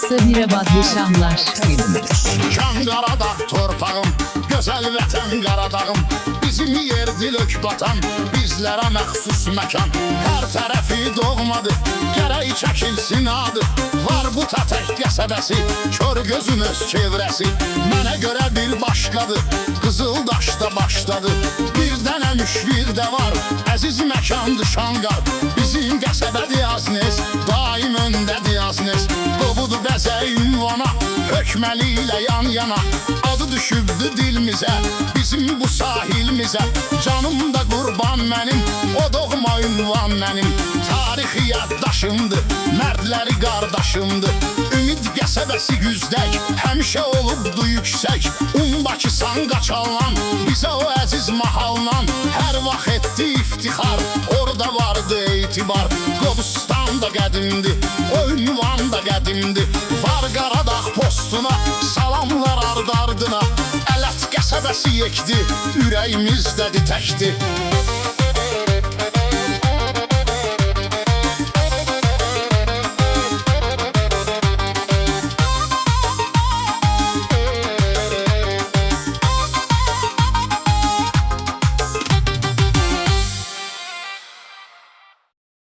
Burası Mirabadlı Şamlar. Şan Qaradağ torpağım, gözəl vətən Qaradağım. Bizim yerdir ök batan, bizlərə məxsus məkan. Hər tərəfi doğmadır, gərək çəkilsin adı. Var bu Tətək qəsəbəsi, kör gözün öz çevrəsi. Mənə görə bir başqadır, Qızıldaşda başladı. Bir dənə müşvir də var, əziz məkandır Şanqar. Bizim qəsəbədir Aznes, daim öndədir Aznes. Qovudu bəzə ünvana, hökməli ilə yan yana. Adı düşübdü dilimizə, bizim bu sahilimizə. Canım da qurban mənim, o doğma ünvan mənim. Tarixi yaddaşımdır, mərdləri qardaşımdır. Ümid qəsəbəsi güzdək, həmişə olubdu yüksək. Bakısan qaçanlan, bizə o əziz mahallan. Hər vaxt etdi iftixar, orada vardı etibar. Qobustan da qədimdir, o ünvan da qədimdir. Var Qaradağ postuna, salamlar ard-ardına. Ələt qəsəbəsi yekdi, ürəyimizdədir təkdi.